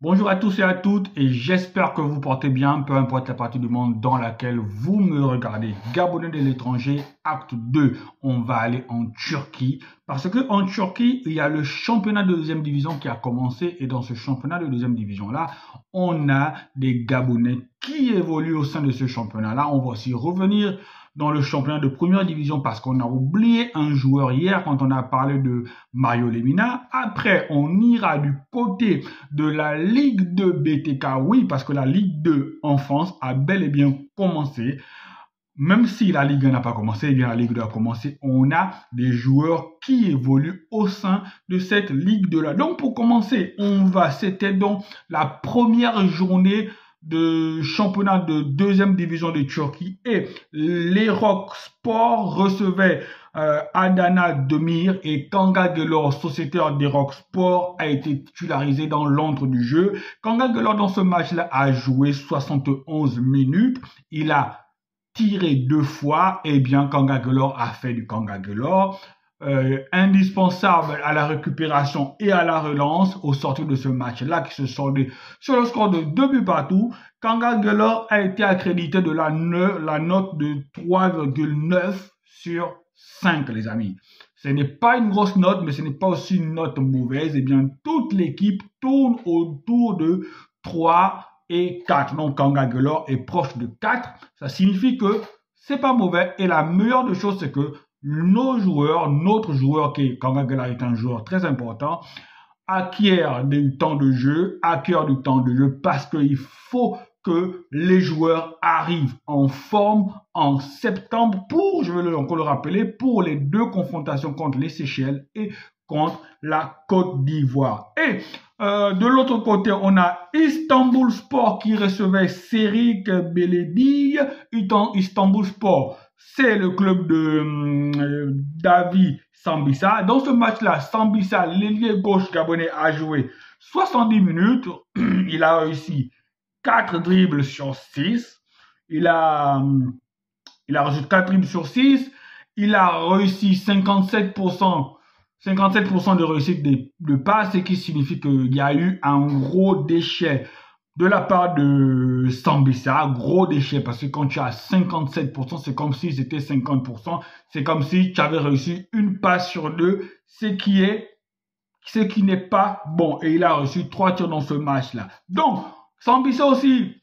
Bonjour à tous et à toutes et j'espère que vous portez bien, peu importe la partie du monde dans laquelle vous me regardez. Gabonais de l'étranger, acte 2, on va aller en Turquie parce que en Turquie, il y a le championnat de deuxième division qui a commencé et dans ce championnat de deuxième division-là, on a des Gabonais qui évoluent au sein de ce championnat-là. On va aussi revenir dans le championnat de première division parce qu'on a oublié un joueur hier quand on a parlé de Mario Lemina. Après, on ira du côté de la Ligue 2 BTK, oui, parce que la Ligue 2 en France a bel et bien commencé. Même si la Ligue 1 n'a pas commencé, eh bien la Ligue 2 a commencé. On a des joueurs qui évoluent au sein de cette Ligue 2-là. Donc, pour commencer, c'était donc la première journée de championnat de deuxième division de Turquie et l'Erok Sport recevait Adana Demir et Kanga Gelor, sociétaire d'Erok Sport, a été titularisé dans l'antre du jeu. Kanga Gelor, dans ce match-là, a joué 71 minutes. Il a tiré 2 fois. Eh bien, Kanga Gelor a fait du Kanga Gelor. Indispensable à la récupération et à la relance au sortir de ce match-là qui se soldait sur le score de 2 buts partout. Kanga Gelor a été accrédité de la note de 3,9 sur 5, les amis. Ce n'est pas une grosse note, mais ce n'est pas aussi une note mauvaise. Eh bien, toute l'équipe tourne autour de 3 et 4. Donc, Kanga Gelor est proche de 4. Ça signifie que c'est pas mauvais. Et la meilleure des choses, c'est que notre joueur qui est Kanga Gelor est un joueur très important, acquiert du temps de jeu parce qu'il faut que les joueurs arrivent en forme en septembre pour, je vais encore le rappeler, pour les 2 confrontations contre les Seychelles et contre la Côte d'Ivoire. Et de l'autre côté, on a Istanbul Sport qui recevait Serik Belediye. Istanbul Sport, c'est le club de Davi Sambisa. Dans ce match-là, Sambisa, l'ailier gauche gabonais, a joué 70 minutes. Il a réussi 4 dribbles sur 6. Il a reçu 4 dribbles sur 6. Il a réussi 57% de réussite de passe, ce qui signifie qu'il y a eu un gros déchet de la part de Sambisa, gros déchet, parce que quand tu as 57%, c'est comme si c'était 50%, c'est comme si tu avais réussi une passe sur 2, ce qui n'est pas bon, et il a reçu 3 tirs dans ce match-là. Donc, Sambisa aussi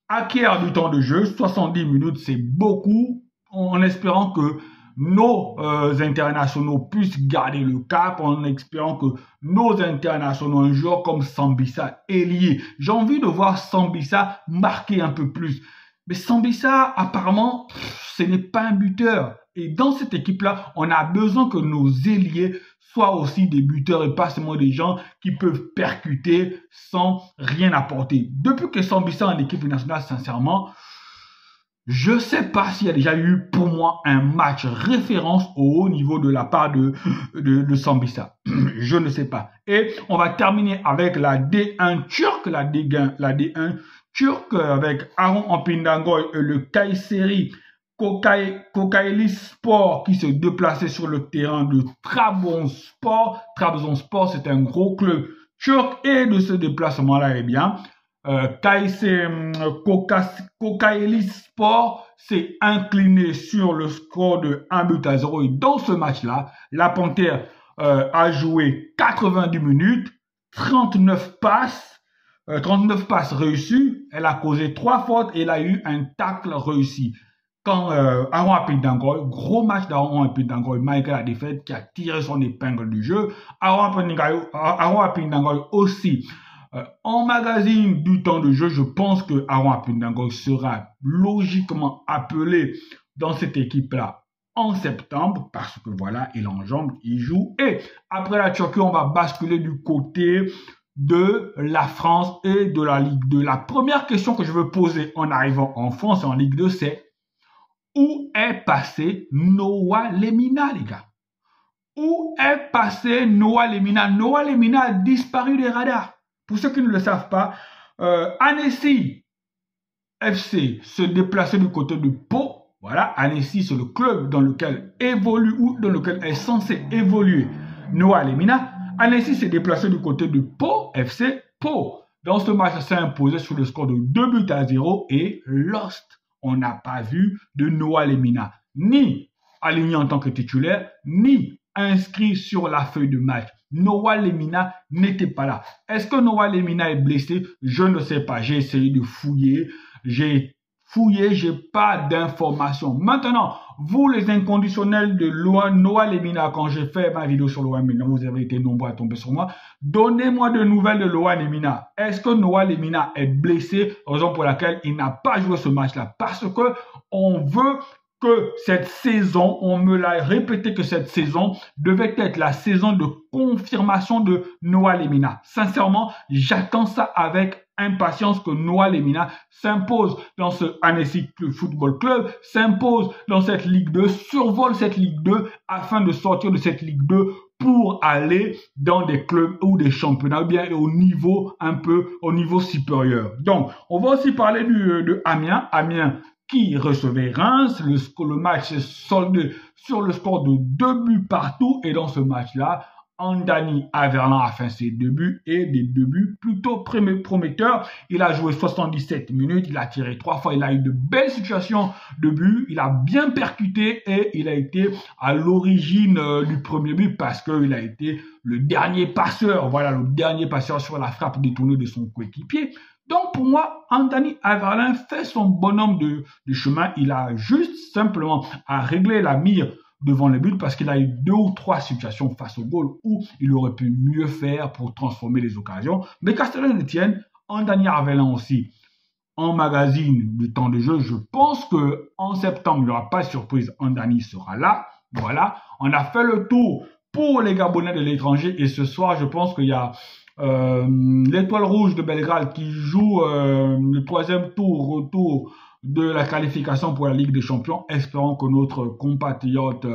acquiert du temps de jeu, 70 minutes, c'est beaucoup, en espérant que nos internationaux puissent garder le cap, en espérant que nos internationaux, un joueur comme Sambisa est lié. J'ai envie de voir Sambisa marquer un peu plus. Mais Sambisa, apparemment, ce n'est pas un buteur. Et dans cette équipe-là, on a besoin que nos ailiers soient aussi des buteurs et pas seulement des gens qui peuvent percuter sans rien apporter. Depuis que Sambisa est en équipe nationale, sincèrement, je ne sais pas s'il y a déjà eu pour moi un match référence au haut niveau de la part de Sambisa. Je ne sais pas. Et on va terminer avec la D1 turque, la D1 turque avec Aaron Ampindangoy et le Kayseri Kocaeli Sport qui se déplaçait sur le terrain de Trabzonspor. Trabzonspor, c'est un gros club turc et de ce déplacement-là, eh bien, Kocaeli Sport s'est incliné sur le score de 1-0 et dans ce match-là, la Panthère a joué 90 minutes, 39 passes réussies, elle a causé 3 fautes et elle a eu un tacle réussi. Quand Aaron Ampindangoy, gros match d'Aaron Ampindangoy malgré la défaite qui a tiré son épingle du jeu, Aaron Ampindangoy aussi emmagasine du temps de jeu. Je pense que Aaron Ampindangoy sera logiquement appelé dans cette équipe-là en septembre parce que voilà, il enjambe, il joue. Et après la Turquie, on va basculer du côté de la France et de la Ligue 2. La première question que je veux poser en arrivant en France et en Ligue 2, c'est où est passé Noah Lemina, les gars? Où est passé Noah Lemina? Noah Lemina a disparu des radars. Pour ceux qui ne le savent pas, Annecy FC se déplaçait du côté de Pau. Voilà, Annecy, c'est le club dans lequel évolue ou dans lequel est censé évoluer Noah Lemina. Annecy s'est déplacé du côté de Pau FC. Pau Dans ce match, s'est imposé sur le score de 2-0 et Lost. On n'a pas vu de Noah Lemina, ni aligné en tant que titulaire, ni inscrit sur la feuille de match. Noah Lemina n'était pas là. Est-ce que Noah Lemina est blessé? Je ne sais pas. J'ai essayé de fouiller. J'ai pas d'informations. Maintenant, vous les inconditionnels de Noah Lemina, quand j'ai fait ma vidéo sur Noah Lemina, vous avez été nombreux à tomber sur moi. Donnez-moi de nouvelles de Noah Lemina. Est-ce que Noah Lemina est blessé, raison pour laquelle il n'a pas joué ce match-là? Parce que on veut que cette saison, on me l'a répété que cette saison devait être la saison de confirmation de Noah Lemina. Sincèrement, j'attends ça avec impatience que Noah Lemina s'impose dans ce Annecy Football Club, s'impose dans cette Ligue 2, survole cette Ligue 2 afin de sortir de cette Ligue 2 pour aller dans des clubs ou des championnats, ou bien au niveau supérieur. Donc, on va aussi parler de Amiens. Amiens qui recevait Reims. Le match s'est soldé sur le score de 2 buts partout. Et dans ce match-là, Andani Averland a fait ses débuts et des débuts plutôt prometteurs. Il a joué 77 minutes, il a tiré 3 fois, il a eu de belles situations de but, il a bien percuté et il a été à l'origine du premier but parce qu'il a été le dernier passeur, voilà, le dernier passeur sur la frappe détournée de son coéquipier. Donc pour moi, Andani Averland fait son bonhomme de chemin. Il a juste simplement à régler la mire devant le but parce qu'il a eu 2 ou 3 situations face au goal où il aurait pu mieux faire pour transformer les occasions. Mais Castelin-Etienne, Andani Averland aussi emmagasine du temps de jeu. Je pense que en septembre, il n'y aura pas de surprise. Andani sera là. Voilà, on a fait le tour pour les Gabonais de l'étranger et ce soir, je pense qu'il y a l'Étoile Rouge de Belgrade qui joue le 3e tour, retour de la qualification pour la Ligue des Champions. Espérons que notre compatriote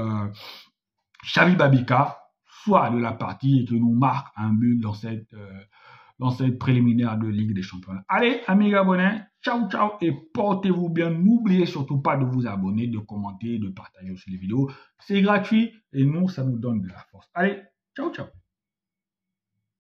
Xavi Babika soit de la partie et que nous marque un but dans cette préliminaire de Ligue des Champions. Allez, amis Gabonais, ciao ciao et portez-vous bien. N'oubliez surtout pas de vous abonner, de commenter, de partager aussi les vidéos. C'est gratuit et nous, ça nous donne de la force. Allez, ciao ciao.